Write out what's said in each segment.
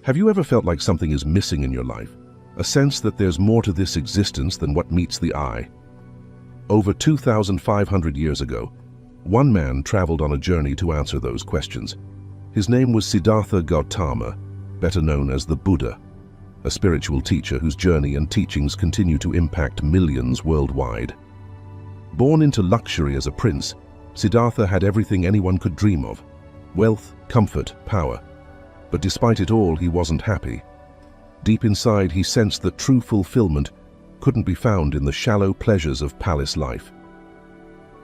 Have you ever felt like something is missing in your life? A sense that there's more to this existence than what meets the eye? Over 2,500 years ago, one man traveled on a journey to answer those questions. His name was Siddhartha Gautama, better known as the Buddha, a spiritual teacher whose journey and teachings continue to impact millions worldwide. Born into luxury as a prince, Siddhartha had everything anyone could dream of: wealth, comfort, power. But despite it all, he wasn't happy. Deep inside, he sensed that true fulfillment couldn't be found in the shallow pleasures of palace life.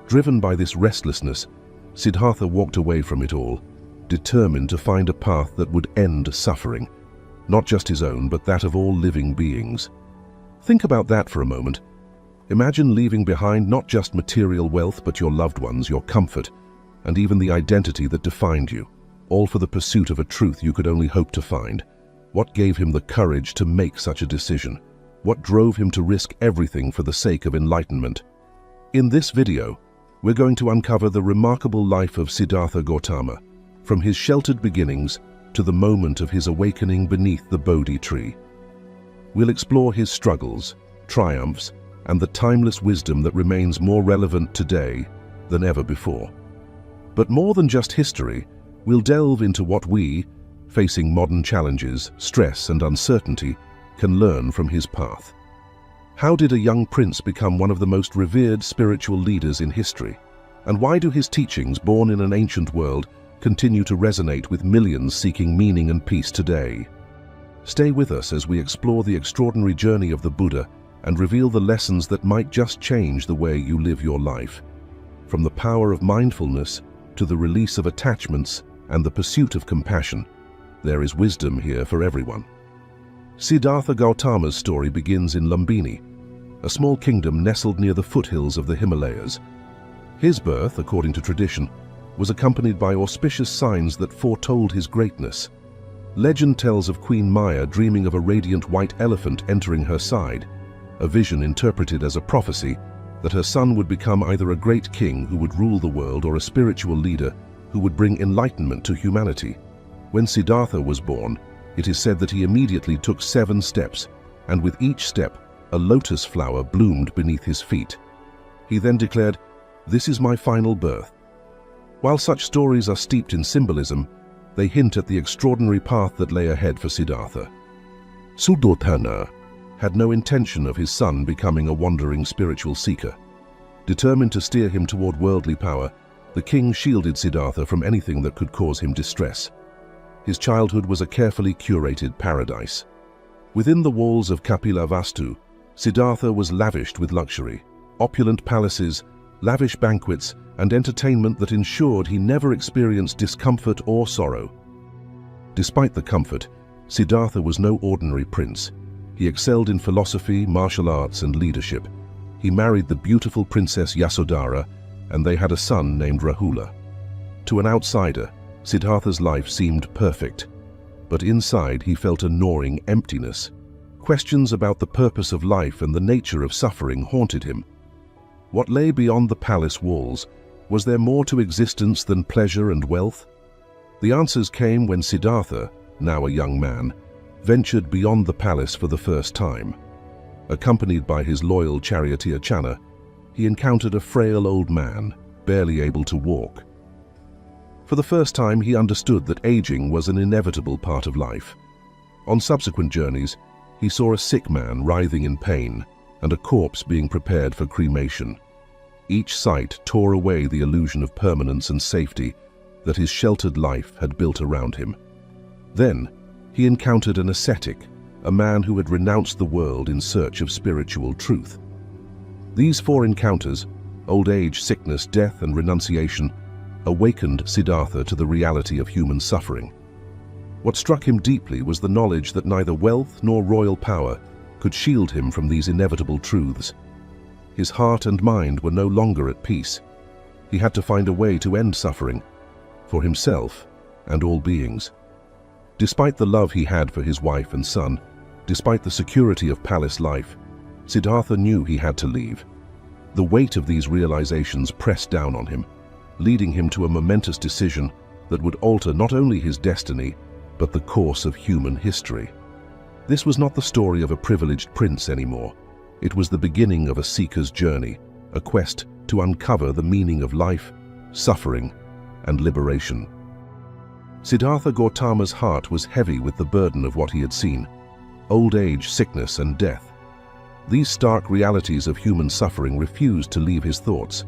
Driven by this restlessness, Siddhartha walked away from it all, determined to find a path that would end suffering, not just his own, but that of all living beings. Think about that for a moment. Imagine leaving behind not just material wealth, but your loved ones, your comfort, and even the identity that defined you, all for the pursuit of a truth you could only hope to find. What gave him the courage to make such a decision? What drove him to risk everything for the sake of enlightenment? In this video, we're going to uncover the remarkable life of Siddhartha Gautama, from his sheltered beginnings to the moment of his awakening beneath the Bodhi tree. We'll explore his struggles, triumphs, and the timeless wisdom that remains more relevant today than ever before. But more than just history, we'll delve into what we, facing modern challenges, stress, and uncertainty, can learn from his path. How did a young prince become one of the most revered spiritual leaders in history? And why do his teachings, born in an ancient world, continue to resonate with millions seeking meaning and peace today? Stay with us as we explore the extraordinary journey of the Buddha and reveal the lessons that might just change the way you live your life. From the power of mindfulness to the release of attachments and the pursuit of compassion, there is wisdom here for everyone. Siddhartha Gautama's story begins in Lumbini, a small kingdom nestled near the foothills of the Himalayas. His birth, according to tradition, was accompanied by auspicious signs that foretold his greatness. Legend tells of Queen Maya dreaming of a radiant white elephant entering her side, a vision interpreted as a prophecy that her son would become either a great king who would rule the world or a spiritual leader who would bring enlightenment to humanity. When Siddhartha was born, it is said that he immediately took 7 steps, and with each step, a lotus flower bloomed beneath his feet. He then declared, "This is my final birth." While such stories are steeped in symbolism, they hint at the extraordinary path that lay ahead for Siddhartha. Suddhodana had no intention of his son becoming a wandering spiritual seeker. Determined to steer him toward worldly power, the king shielded Siddhartha from anything that could cause him distress. His childhood was a carefully curated paradise. Within the walls of Kapilavastu, Siddhartha was lavished with luxury, opulent palaces, lavish banquets, and entertainment that ensured he never experienced discomfort or sorrow. Despite the comfort, Siddhartha was no ordinary prince. He excelled in philosophy, martial arts, and leadership. He married the beautiful princess Yasodhara, and they had a son named Rahula. To an outsider, Siddhartha's life seemed perfect, but inside he felt a gnawing emptiness. Questions about the purpose of life and the nature of suffering haunted him. What lay beyond the palace walls? Was there more to existence than pleasure and wealth? The answers came when Siddhartha, now a young man, ventured beyond the palace for the first time. Accompanied by his loyal charioteer Channa, he encountered a frail old man, barely able to walk. For the first time, he understood that aging was an inevitable part of life. On subsequent journeys, he saw a sick man writhing in pain and a corpse being prepared for cremation. Each sight tore away the illusion of permanence and safety that his sheltered life had built around him. Then, he encountered an ascetic, a man who had renounced the world in search of spiritual truth. These 4 encounters, old age, sickness, death, and renunciation, awakened Siddhartha to the reality of human suffering. What struck him deeply was the knowledge that neither wealth nor royal power could shield him from these inevitable truths. His heart and mind were no longer at peace. He had to find a way to end suffering, for himself and all beings. Despite the love he had for his wife and son, despite the security of palace life, Siddhartha knew he had to leave. The weight of these realizations pressed down on him, leading him to a momentous decision that would alter not only his destiny, but the course of human history. This was not the story of a privileged prince anymore. It was the beginning of a seeker's journey, a quest to uncover the meaning of life, suffering, and liberation. Siddhartha Gautama's heart was heavy with the burden of what he had seen: old age, sickness, and death. These stark realities of human suffering refused to leave his thoughts.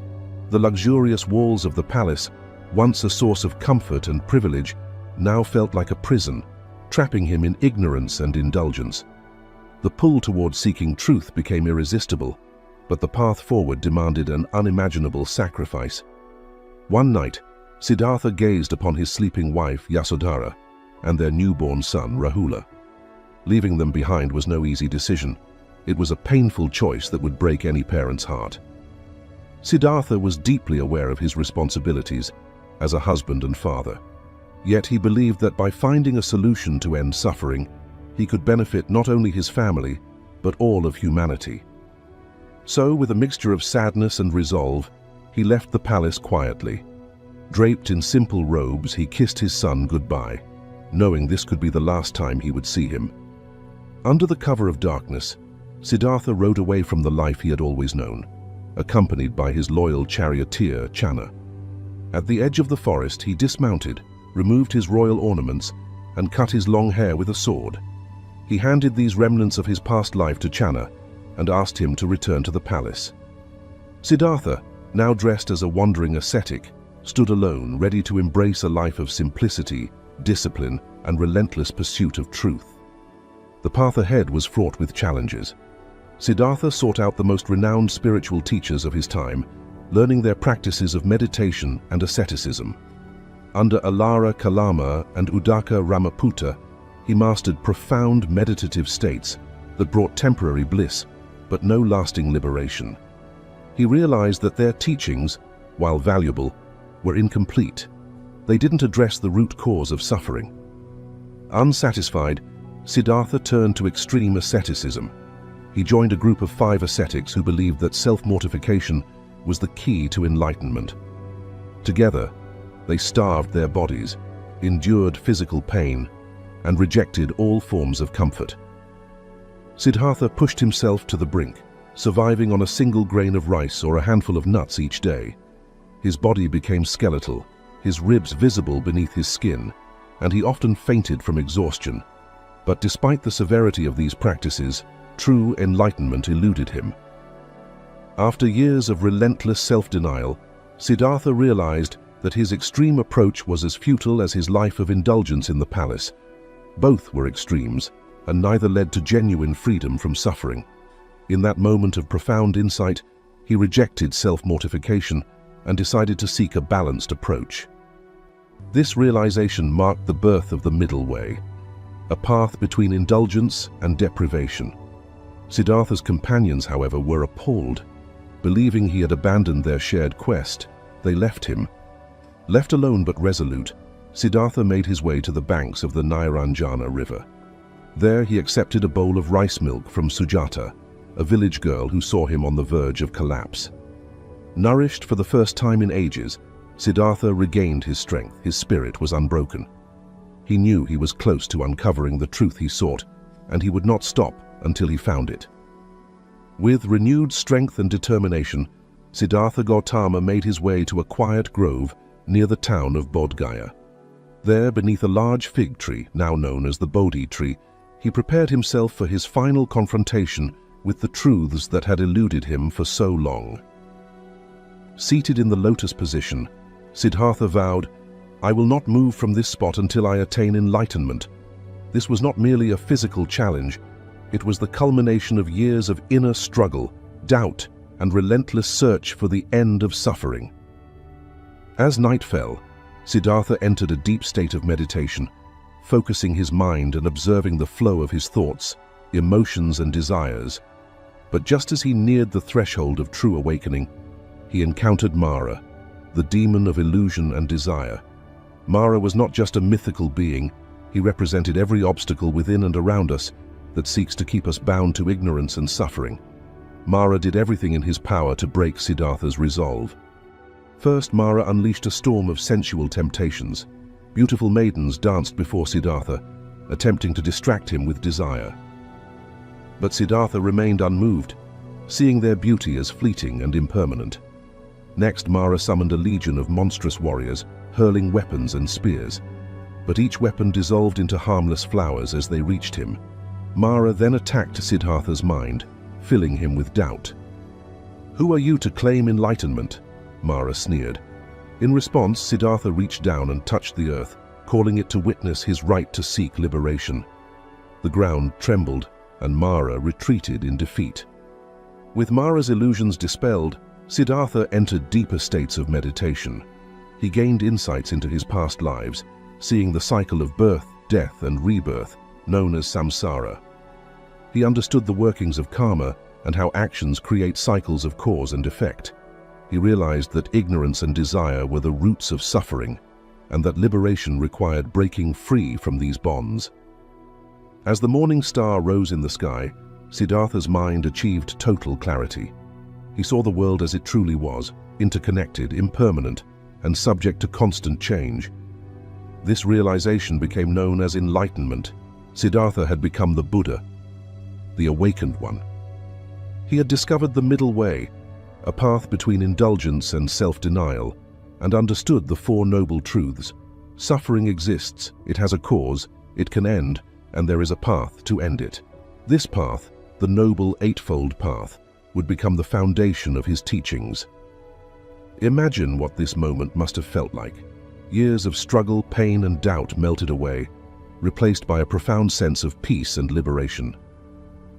The luxurious walls of the palace, once a source of comfort and privilege, now felt like a prison, trapping him in ignorance and indulgence. The pull towards seeking truth became irresistible, but the path forward demanded an unimaginable sacrifice. One night, Siddhartha gazed upon his sleeping wife, Yasodhara, and their newborn son, Rahula. Leaving them behind was no easy decision. It was a painful choice that would break any parent's heart. Siddhartha was deeply aware of his responsibilities as a husband and father. Yet he believed that by finding a solution to end suffering, he could benefit not only his family, but all of humanity. So, with a mixture of sadness and resolve, he left the palace quietly. Draped in simple robes, he kissed his son goodbye, knowing this could be the last time he would see him. Under the cover of darkness, Siddhartha rode away from the life he had always known, accompanied by his loyal charioteer, Channa. At the edge of the forest, he dismounted, removed his royal ornaments, and cut his long hair with a sword. He handed these remnants of his past life to Channa and asked him to return to the palace. Siddhartha, now dressed as a wandering ascetic, stood alone, ready to embrace a life of simplicity, discipline, and relentless pursuit of truth. The path ahead was fraught with challenges. Siddhartha sought out the most renowned spiritual teachers of his time, learning their practices of meditation and asceticism. Under Alara Kalama and Udaka Ramaputta, he mastered profound meditative states that brought temporary bliss, but no lasting liberation. He realized that their teachings, while valuable, were incomplete. They didn't address the root cause of suffering. Unsatisfied, Siddhartha turned to extreme asceticism. He joined a group of 5 ascetics who believed that self-mortification was the key to enlightenment. Together, they starved their bodies, endured physical pain, and rejected all forms of comfort. Siddhartha pushed himself to the brink, surviving on a single grain of rice or a handful of nuts each day. His body became skeletal, his ribs visible beneath his skin, and he often fainted from exhaustion. But despite the severity of these practices, true enlightenment eluded him. After years of relentless self-denial, Siddhartha realized that his extreme approach was as futile as his life of indulgence in the palace. Both were extremes, and neither led to genuine freedom from suffering. In that moment of profound insight, he rejected self-mortification and decided to seek a balanced approach. This realization marked the birth of the middle way, a path between indulgence and deprivation. Siddhartha's companions, however, were appalled. Believing he had abandoned their shared quest, they left him. Left alone but resolute, Siddhartha made his way to the banks of the Nairanjana River. There he accepted a bowl of rice milk from Sujata, a village girl who saw him on the verge of collapse. Nourished for the first time in ages, Siddhartha regained his strength. His spirit was unbroken. He knew he was close to uncovering the truth he sought, and he would not stop until he found it. With renewed strength and determination, Siddhartha Gautama made his way to a quiet grove near the town of Bodh Gaya. There, beneath a large fig tree, now known as the Bodhi tree, he prepared himself for his final confrontation with the truths that had eluded him for so long. Seated in the lotus position, Siddhartha vowed, "I will not move from this spot until I attain enlightenment." This was not merely a physical challenge, it was the culmination of years of inner struggle, doubt, and relentless search for the end of suffering. As night fell, Siddhartha entered a deep state of meditation, focusing his mind and observing the flow of his thoughts, emotions, and desires. But just as he neared the threshold of true awakening, he encountered Mara, the demon of illusion and desire. Mara was not just a mythical being, he represented every obstacle within and around us that seeks to keep us bound to ignorance and suffering. Mara did everything in his power to break Siddhartha's resolve. First, Mara unleashed a storm of sensual temptations. Beautiful maidens danced before Siddhartha, attempting to distract him with desire. But Siddhartha remained unmoved, seeing their beauty as fleeting and impermanent. Next, Mara summoned a legion of monstrous warriors, hurling weapons and spears. But each weapon dissolved into harmless flowers as they reached him. Mara then attacked Siddhartha's mind, filling him with doubt. "Who are you to claim enlightenment?" Mara sneered. In response, Siddhartha reached down and touched the earth, calling it to witness his right to seek liberation. The ground trembled, and Mara retreated in defeat. With Mara's illusions dispelled, Siddhartha entered deeper states of meditation. He gained insights into his past lives, seeing the cycle of birth, death, and rebirth, known as samsara. He understood the workings of karma and how actions create cycles of cause and effect. He realized that ignorance and desire were the roots of suffering, and that liberation required breaking free from these bonds. As the morning star rose in the sky, Siddhartha's mind achieved total clarity. He saw the world as it truly was, interconnected, impermanent, and subject to constant change. This realization became known as enlightenment. Siddhartha had become the Buddha, the awakened one. He had discovered the middle way, a path between indulgence and self-denial, and understood the Four Noble Truths. Suffering exists, it has a cause, it can end, and there is a path to end it. This path, the Noble Eightfold Path, would become the foundation of his teachings. Imagine what this moment must have felt like. Years of struggle, pain, and doubt melted away, replaced by a profound sense of peace and liberation.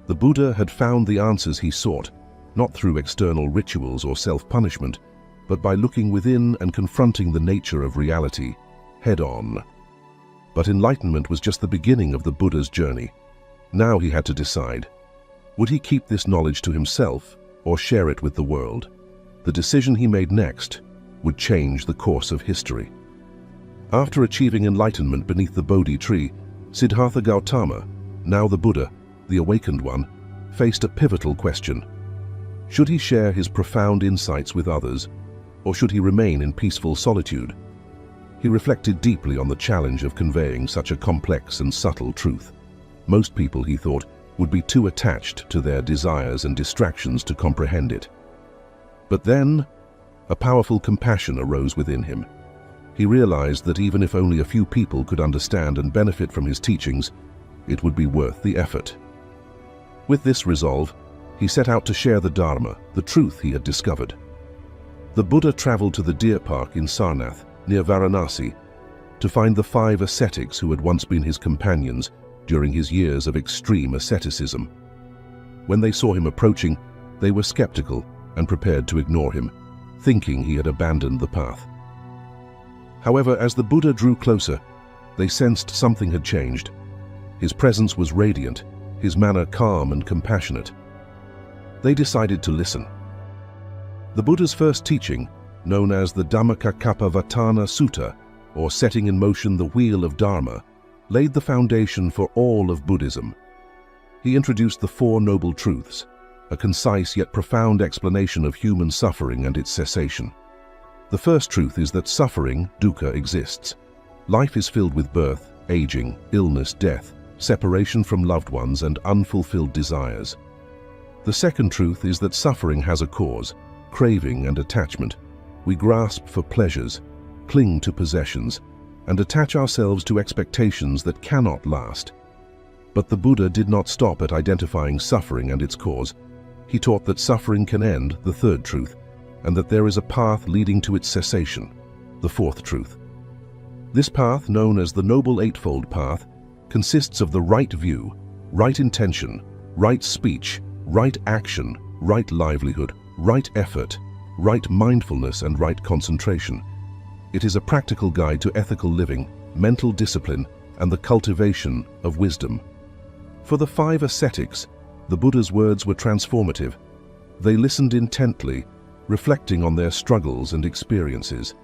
The Buddha had found the answers he sought, not through external rituals or self-punishment, but by looking within and confronting the nature of reality, head-on. But enlightenment was just the beginning of the Buddha's journey. Now he had to decide. Would he keep this knowledge to himself or share it with the world? The decision he made next would change the course of history. After achieving enlightenment beneath the Bodhi tree, Siddhartha Gautama, now the Buddha, the awakened one, faced a pivotal question. Should he share his profound insights with others, or should he remain in peaceful solitude? He reflected deeply on the challenge of conveying such a complex and subtle truth. Most people, he thought, would be too attached to their desires and distractions to comprehend it. But then, a powerful compassion arose within him. He realized that even if only a few people could understand and benefit from his teachings, it would be worth the effort. With this resolve, he set out to share the Dharma, the truth he had discovered. The Buddha traveled to the deer park in Sarnath, near Varanasi, to find the 5 ascetics who had once been his companions during his years of extreme asceticism. When they saw him approaching, they were skeptical and prepared to ignore him, thinking he had abandoned the path. However, as the Buddha drew closer, they sensed something had changed. His presence was radiant, his manner calm and compassionate. They decided to listen. The Buddha's first teaching, known as the Dhammacakkappavattana Sutta, or setting in motion the wheel of Dharma, laid the foundation for all of Buddhism. He introduced the Four Noble Truths, a concise yet profound explanation of human suffering and its cessation. The first truth is that suffering, dukkha, exists. Life is filled with birth, aging, illness, death, separation from loved ones, and unfulfilled desires. The second truth is that suffering has a cause, craving and attachment. We grasp for pleasures, cling to possessions, and attach ourselves to expectations that cannot last. But the Buddha did not stop at identifying suffering and its cause. He taught that suffering can end, the third truth, and that there is a path leading to its cessation, the fourth truth. This path, known as the Noble Eightfold Path, consists of the right view, right intention, right speech, right action, right livelihood, right effort, right mindfulness, and right concentration. It is a practical guide to ethical living, mental discipline, and the cultivation of wisdom. For the 5 ascetics, the Buddha's words were transformative. They listened intently, reflecting on their struggles and experiences.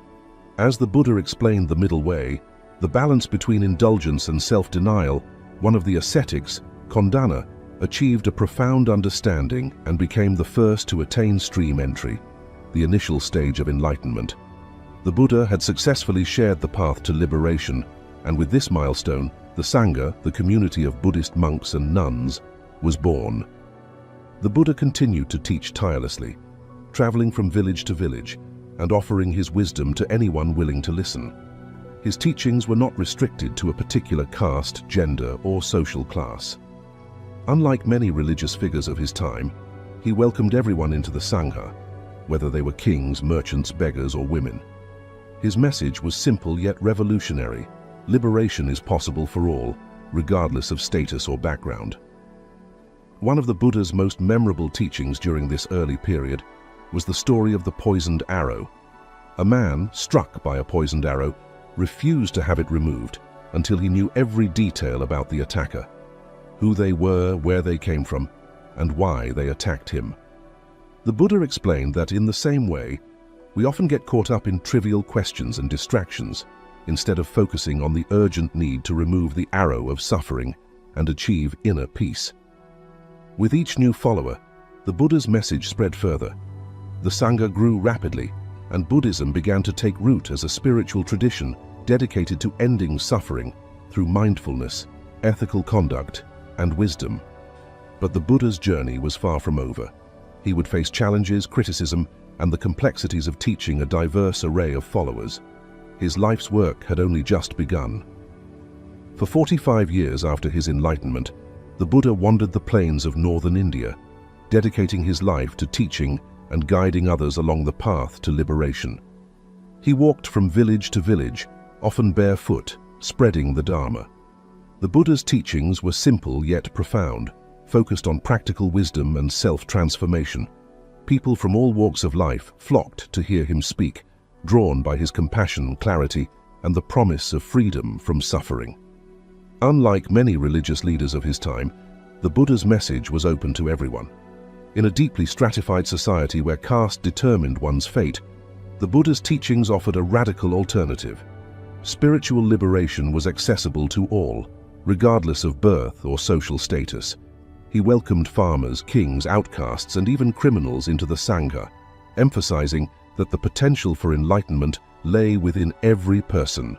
As the Buddha explained the middle way, the balance between indulgence and self-denial, one of the ascetics, Kondana, achieved a profound understanding and became the first to attain stream entry, the initial stage of enlightenment. The Buddha had successfully shared the path to liberation, and with this milestone, the Sangha, the community of Buddhist monks and nuns, was born. The Buddha continued to teach tirelessly, traveling from village to village and offering his wisdom to anyone willing to listen. His teachings were not restricted to a particular caste, gender, or social class. Unlike many religious figures of his time, he welcomed everyone into the Sangha, whether they were kings, merchants, beggars, or women. His message was simple yet revolutionary. Liberation is possible for all, regardless of status or background. One of the Buddha's most memorable teachings during this early period was the story of the poisoned arrow. A man, struck by a poisoned arrow, refused to have it removed until he knew every detail about the attacker, who they were, where they came from, and why they attacked him. The Buddha explained that in the same way, we often get caught up in trivial questions and distractions, instead of focusing on the urgent need to remove the arrow of suffering and achieve inner peace. With each new follower, the Buddha's message spread further. The Sangha grew rapidly, and Buddhism began to take root as a spiritual tradition dedicated to ending suffering through mindfulness, ethical conduct, and wisdom. But the Buddha's journey was far from over. He would face challenges, criticism, and the complexities of teaching a diverse array of followers. His life's work had only just begun. For 45 years after his enlightenment, the Buddha wandered the plains of northern India, dedicating his life to teaching and guiding others along the path to liberation. He walked from village to village, often barefoot, spreading the Dharma. The Buddha's teachings were simple yet profound, focused on practical wisdom and self-transformation. People from all walks of life flocked to hear him speak, drawn by his compassion, clarity, and the promise of freedom from suffering. Unlike many religious leaders of his time, the Buddha's message was open to everyone. In a deeply stratified society where caste determined one's fate, the Buddha's teachings offered a radical alternative. Spiritual liberation was accessible to all, regardless of birth or social status. He welcomed farmers, kings, outcasts, and even criminals into the Sangha, emphasizing that the potential for enlightenment lay within every person.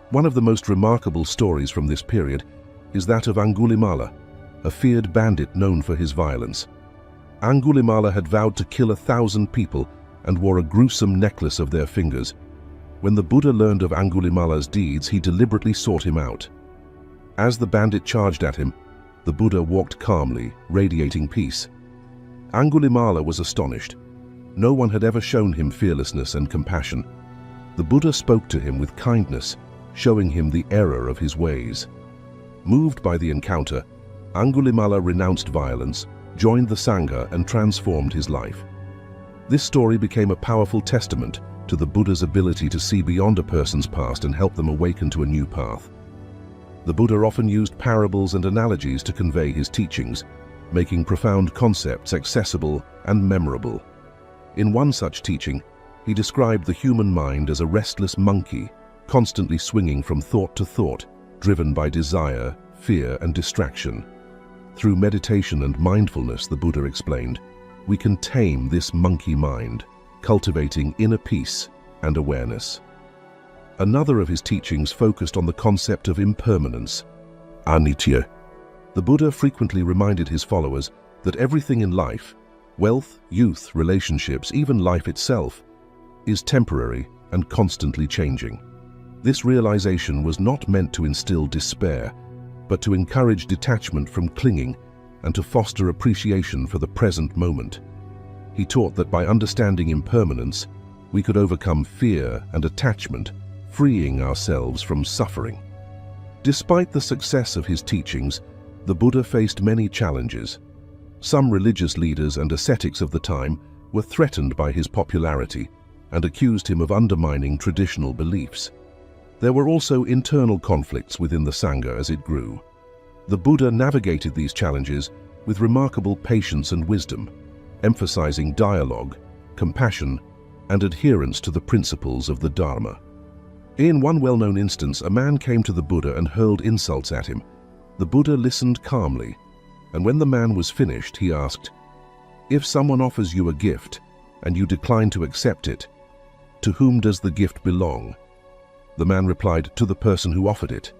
One of the most remarkable stories from this period is that of Angulimala, a feared bandit known for his violence. Angulimala had vowed to kill 1,000 people and wore a gruesome necklace of their fingers. When the Buddha learned of Angulimala's deeds, he deliberately sought him out. As the bandit charged at him, the Buddha walked calmly, radiating peace. Angulimala was astonished. No one had ever shown him fearlessness and compassion. The Buddha spoke to him with kindness, showing him the error of his ways. Moved by the encounter, Angulimala renounced violence, joined the Sangha, and transformed his life. This story became a powerful testament to the Buddha's ability to see beyond a person's past and help them awaken to a new path. The Buddha often used parables and analogies to convey his teachings, making profound concepts accessible and memorable. In one such teaching, he described the human mind as a restless monkey, constantly swinging from thought to thought, driven by desire, fear, and distraction. Through meditation and mindfulness, the Buddha explained, we can tame this monkey mind, cultivating inner peace and awareness. Another of his teachings focused on the concept of impermanence, anicca. The Buddha frequently reminded his followers that everything in life, wealth, youth, relationships, even life itself, is temporary and constantly changing. This realization was not meant to instill despair, but to encourage detachment from clinging and to foster appreciation for the present moment. He taught that by understanding impermanence, we could overcome fear and attachment, freeing ourselves from suffering. Despite the success of his teachings, the Buddha faced many challenges. Some religious leaders and ascetics of the time were threatened by his popularity and accused him of undermining traditional beliefs. There were also internal conflicts within the Sangha as it grew. The Buddha navigated these challenges with remarkable patience and wisdom, emphasizing dialogue, compassion, and adherence to the principles of the Dharma. In one well-known instance, a man came to the Buddha and hurled insults at him. The Buddha listened calmly, and when the man was finished, he asked, "If someone offers you a gift and you decline to accept it, "To whom does the gift belong?" The man replied, "To the person who offered it."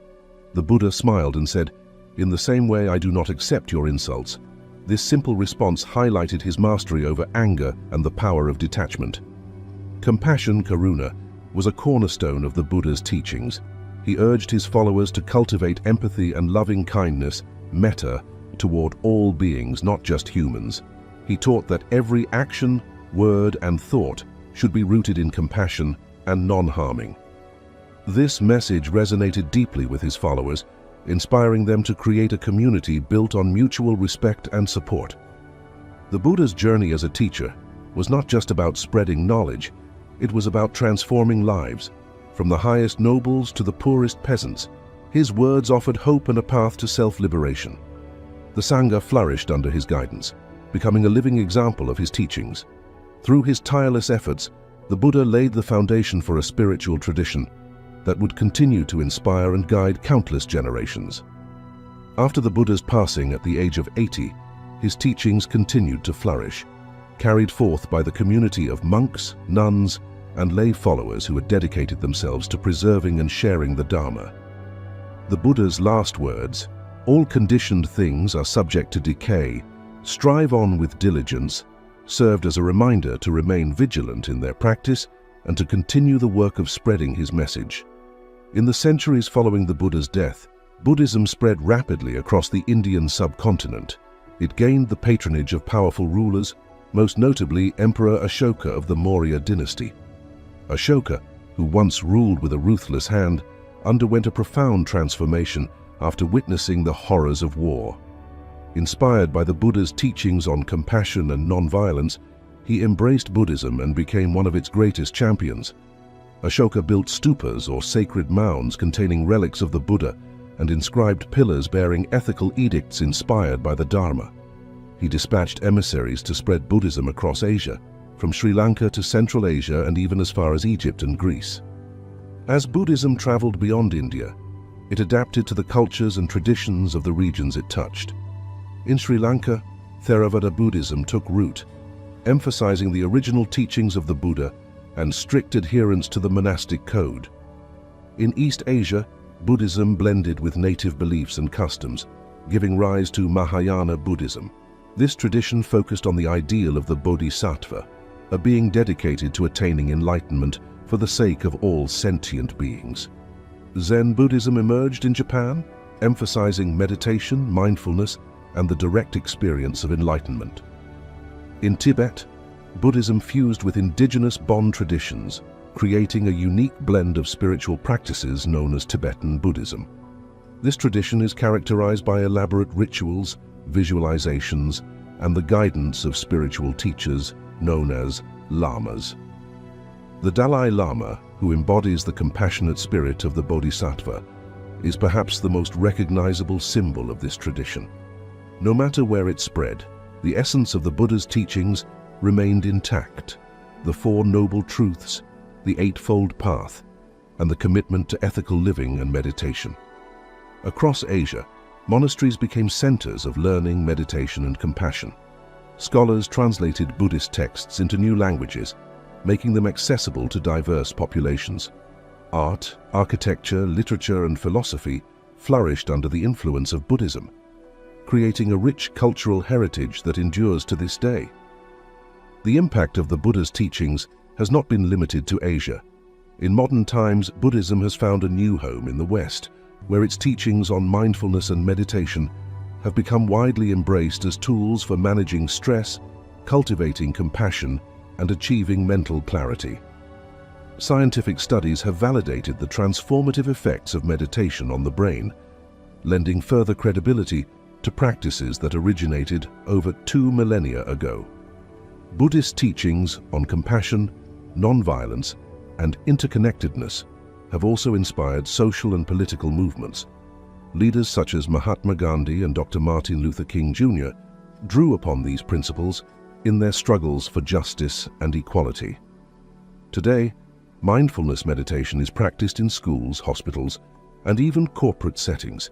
The Buddha smiled and said, "In the same way, I do not accept your insults." This simple response highlighted his mastery over anger and the power of detachment. Compassion, karuna, was a cornerstone of the Buddha's teachings. He urged his followers to cultivate empathy and loving kindness, metta, toward all beings, not just humans. He taught that every action, word, and thought should be rooted in compassion and non-harming. This message resonated deeply with his followers, inspiring them to create a community built on mutual respect and support. The Buddha's journey as a teacher was not just about spreading knowledge, it was about transforming lives. From the highest nobles to the poorest peasants, his words offered hope and a path to self-liberation. The Sangha flourished under his guidance, becoming a living example of his teachings. Through his tireless efforts, the Buddha laid the foundation for a spiritual tradition that would continue to inspire and guide countless generations. After the Buddha's passing at the age of 80, his teachings continued to flourish, carried forth by the community of monks, nuns, and lay followers who had dedicated themselves to preserving and sharing the Dharma. The Buddha's last words, "All conditioned things are subject to decay. Strive on with diligence," served as a reminder to remain vigilant in their practice and to continue the work of spreading his message. In the centuries following the Buddha's death, Buddhism spread rapidly across the Indian subcontinent. It gained the patronage of powerful rulers, most notably Emperor Ashoka of the Maurya dynasty. Ashoka, who once ruled with a ruthless hand, underwent a profound transformation after witnessing the horrors of war. Inspired by the Buddha's teachings on compassion and non-violence, he embraced Buddhism and became one of its greatest champions. Ashoka built stupas or sacred mounds containing relics of the Buddha and inscribed pillars bearing ethical edicts inspired by the Dharma. He dispatched emissaries to spread Buddhism across Asia, from Sri Lanka to Central Asia and even as far as Egypt and Greece. As Buddhism traveled beyond India, it adapted to the cultures and traditions of the regions it touched. In Sri Lanka, Theravada Buddhism took root, emphasizing the original teachings of the Buddha and strict adherence to the monastic code. In East Asia, Buddhism blended with native beliefs and customs, giving rise to Mahayana Buddhism. This tradition focused on the ideal of the Bodhisattva, a being dedicated to attaining enlightenment for the sake of all sentient beings. Zen Buddhism emerged in Japan, emphasizing meditation, mindfulness, and the direct experience of enlightenment. In Tibet, Buddhism fused with indigenous Bon traditions, creating a unique blend of spiritual practices known as Tibetan Buddhism. This tradition is characterized by elaborate rituals, visualizations, and the guidance of spiritual teachers known as lamas. The Dalai Lama, who embodies the compassionate spirit of the Bodhisattva, is perhaps the most recognizable symbol of this tradition. No matter where it spread, the essence of the Buddha's teachings remained intact: the Four Noble Truths, the Eightfold Path, and the commitment to ethical living and meditation. Across Asia, monasteries became centers of learning, meditation, and compassion. Scholars translated Buddhist texts into new languages, making them accessible to diverse populations. Art, architecture, literature, and philosophy flourished under the influence of Buddhism, creating a rich cultural heritage that endures to this day. The impact of the Buddha's teachings has not been limited to Asia. In modern times, Buddhism has found a new home in the West, where its teachings on mindfulness and meditation have become widely embraced as tools for managing stress, cultivating compassion, and achieving mental clarity. Scientific studies have validated the transformative effects of meditation on the brain, lending further credibility to practices that originated over 2 millennia ago. Buddhist teachings on compassion, non-violence, and interconnectedness have also inspired social and political movements. Leaders such as Mahatma Gandhi and Dr. Martin Luther King Jr. drew upon these principles in their struggles for justice and equality. Today, mindfulness meditation is practiced in schools, hospitals, and even corporate settings,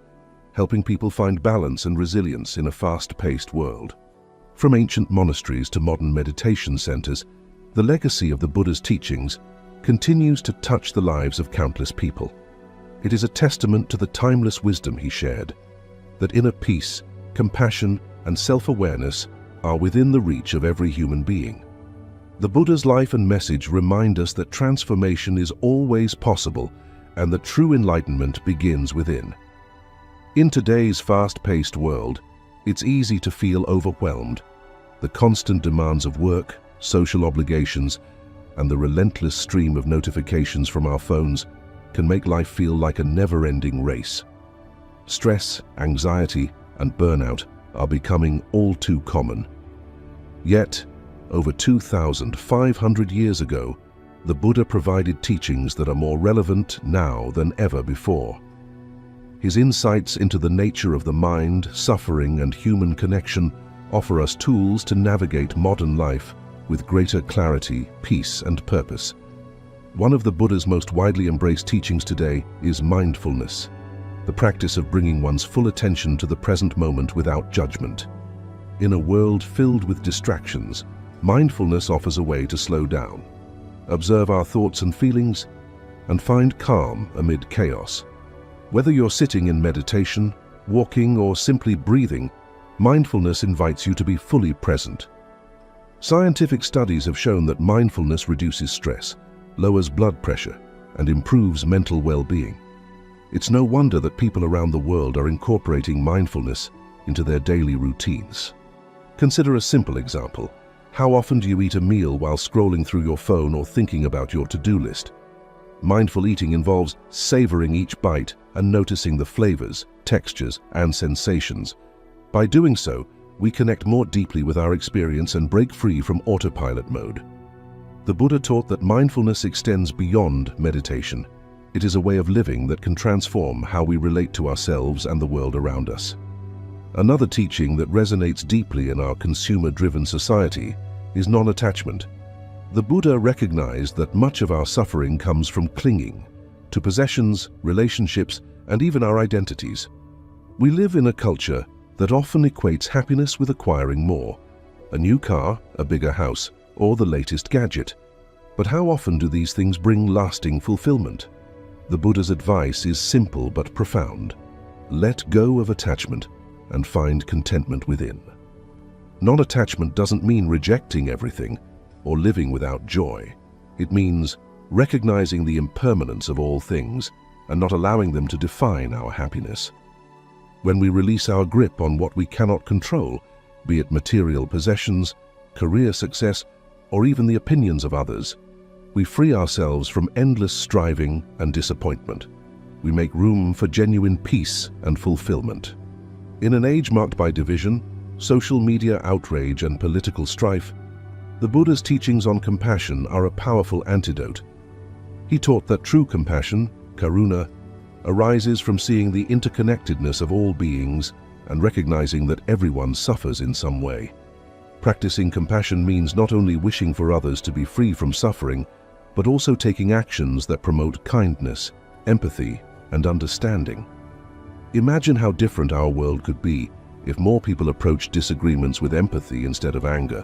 helping people find balance and resilience in a fast-paced world. From ancient monasteries to modern meditation centers, the legacy of the Buddha's teachings continues to touch the lives of countless people. It is a testament to the timeless wisdom he shared, that inner peace, compassion, and self-awareness are within the reach of every human being. The Buddha's life and message remind us that transformation is always possible and that true enlightenment begins within. In today's fast-paced world, it's easy to feel overwhelmed. The constant demands of work, social obligations, and the relentless stream of notifications from our phones can make life feel like a never-ending race. Stress, anxiety, and burnout are becoming all too common. Yet, over 2,500 years ago, the Buddha provided teachings that are more relevant now than ever before. His insights into the nature of the mind, suffering, and human connection offer us tools to navigate modern life with greater clarity, peace, and purpose. One of the Buddha's most widely embraced teachings today is mindfulness, the practice of bringing one's full attention to the present moment without judgment. In a world filled with distractions, mindfulness offers a way to slow down, observe our thoughts and feelings, and find calm amid chaos. Whether you're sitting in meditation, walking, or simply breathing, mindfulness invites you to be fully present. Scientific studies have shown that mindfulness reduces stress, lowers blood pressure, and improves mental well-being. It's no wonder that people around the world are incorporating mindfulness into their daily routines. Consider a simple example. How often do you eat a meal while scrolling through your phone or thinking about your to-do list? Mindful eating involves savoring each bite and noticing the flavors, textures, and sensations. By doing so, we connect more deeply with our experience and break free from autopilot mode. The Buddha taught that mindfulness extends beyond meditation. It is a way of living that can transform how we relate to ourselves and the world around us. Another teaching that resonates deeply in our consumer-driven society is non-attachment. The Buddha recognized that much of our suffering comes from clinging to possessions, relationships, and even our identities. We live in a culture that often equates happiness with acquiring more: a new car, a bigger house, or the latest gadget. But how often do these things bring lasting fulfillment? The Buddha's advice is simple but profound. Let go of attachment and find contentment within. Non-attachment doesn't mean rejecting everything or living without joy. It means recognizing the impermanence of all things and not allowing them to define our happiness. When we release our grip on what we cannot control, be it material possessions, career success, or even the opinions of others, we free ourselves from endless striving and disappointment. We make room for genuine peace and fulfillment. In an age marked by division, social media outrage, and political strife, the Buddha's teachings on compassion are a powerful antidote. He taught that true compassion, karuna, arises from seeing the interconnectedness of all beings and recognizing that everyone suffers in some way. Practicing compassion means not only wishing for others to be free from suffering, but also taking actions that promote kindness, empathy, and understanding. Imagine how different our world could be if more people approached disagreements with empathy instead of anger,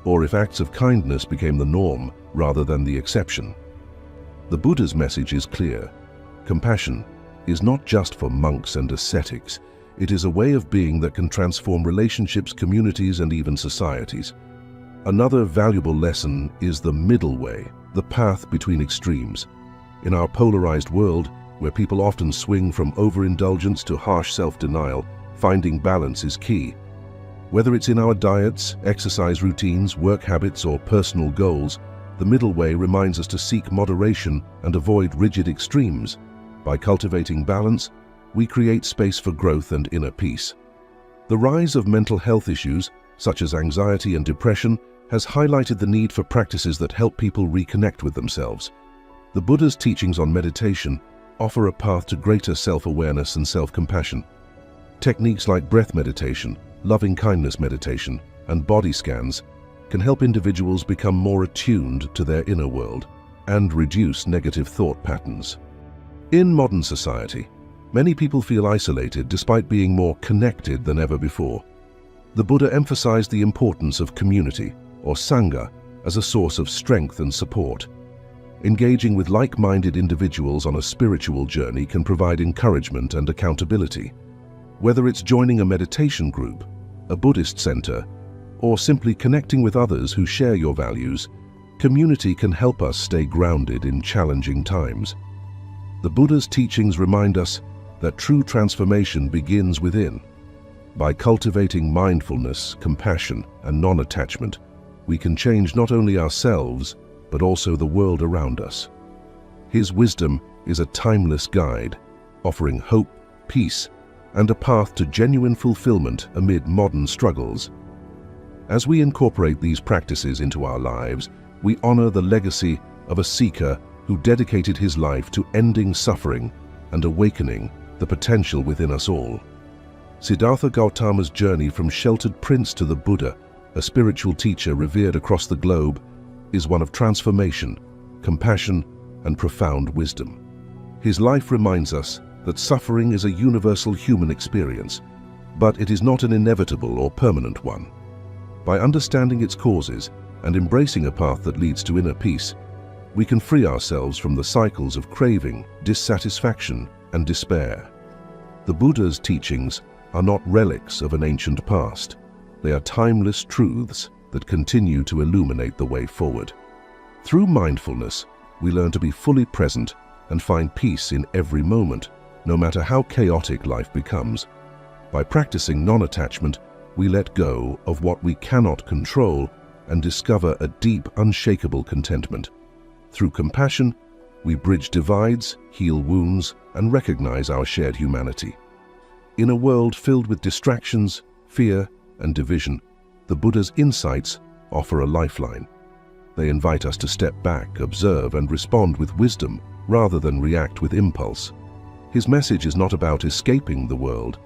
or if acts of kindness became the norm rather than the exception. The Buddha's message is clear. Compassion is not just for monks and ascetics. It is a way of being that can transform relationships, communities, and even societies. Another valuable lesson is the middle way, the path between extremes. In our polarized world, where people often swing from overindulgence to harsh self-denial, finding balance is key. Whether it's in our diets, exercise routines, work habits, or personal goals, the middle way reminds us to seek moderation and avoid rigid extremes. By cultivating balance, we create space for growth and inner peace. The rise of mental health issues, such as anxiety and depression, has highlighted the need for practices that help people reconnect with themselves. The Buddha's teachings on meditation offer a path to greater self-awareness and self-compassion. Techniques like breath meditation, loving-kindness meditation, and body scans can help individuals become more attuned to their inner world and reduce negative thought patterns. In modern society, many people feel isolated despite being more connected than ever before. The Buddha emphasized the importance of community, or sangha, as a source of strength and support. Engaging with like-minded individuals on a spiritual journey can provide encouragement and accountability. Whether it's joining a meditation group, a Buddhist center, or simply connecting with others who share your values, community can help us stay grounded in challenging times. The Buddha's teachings remind us that true transformation begins within. By cultivating mindfulness, compassion, and non-attachment, we can change not only ourselves, but also the world around us. His wisdom is a timeless guide, offering hope, peace, and a path to genuine fulfillment amid modern struggles. As we incorporate these practices into our lives, we honor the legacy of a seeker who dedicated his life to ending suffering and awakening the potential within us all. Siddhartha Gautama's journey from sheltered prince to the Buddha, a spiritual teacher revered across the globe, is one of transformation, compassion, and profound wisdom. His life reminds us that suffering is a universal human experience, but it is not an inevitable or permanent one. By understanding its causes and embracing a path that leads to inner peace, we can free ourselves from the cycles of craving, dissatisfaction, and despair. The Buddha's teachings are not relics of an ancient past. They are timeless truths that continue to illuminate the way forward. Through mindfulness, we learn to be fully present and find peace in every moment, no matter how chaotic life becomes. By practicing non-attachment, we let go of what we cannot control and discover a deep, unshakable contentment. Through compassion, we bridge divides, heal wounds, and recognize our shared humanity. In a world filled with distractions, fear, and division, the Buddha's insights offer a lifeline. They invite us to step back, observe, and respond with wisdom rather than react with impulse. His message is not about escaping the world,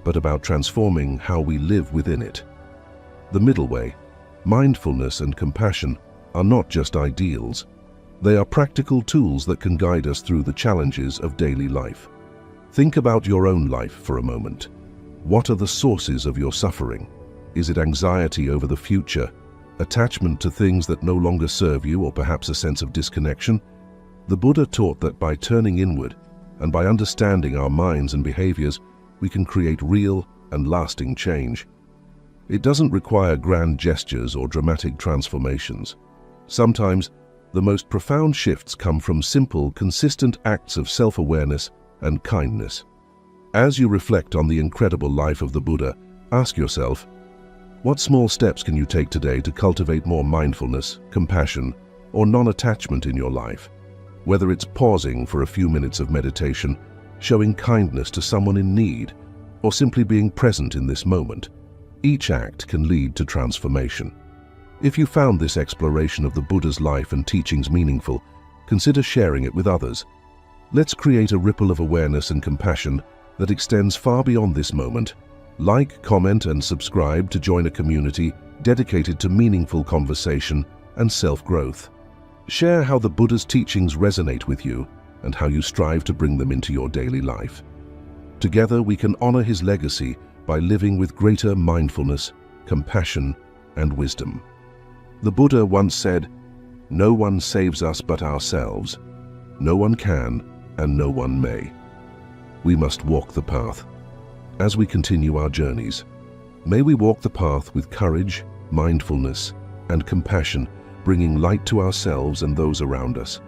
but about transforming how we live within it. The middle way, mindfulness and compassion, are not just ideals. They are practical tools that can guide us through the challenges of daily life. Think about your own life for a moment. What are the sources of your suffering? Is it anxiety over the future, attachment to things that no longer serve you, or perhaps a sense of disconnection? The Buddha taught that by turning inward and by understanding our minds and behaviors, we can create real and lasting change. It doesn't require grand gestures or dramatic transformations. Sometimes, the most profound shifts come from simple, consistent acts of self-awareness and kindness. As you reflect on the incredible life of the Buddha, ask yourself, what small steps can you take today to cultivate more mindfulness, compassion, or non-attachment in your life? Whether it's pausing for a few minutes of meditation, showing kindness to someone in need, or simply being present in this moment, each act can lead to transformation. If you found this exploration of the Buddha's life and teachings meaningful, consider sharing it with others. Let's create a ripple of awareness and compassion that extends far beyond this moment. Like, comment, and subscribe to join a community dedicated to meaningful conversation and self-growth. Share how the Buddha's teachings resonate with you and how you strive to bring them into your daily life. Together, we can honor his legacy by living with greater mindfulness, compassion, and wisdom. The Buddha once said, "No one saves us but ourselves. No one can, and no one may." We must walk the path. As we continue our journeys, may we walk the path with courage, mindfulness, and compassion, bringing light to ourselves and those around us.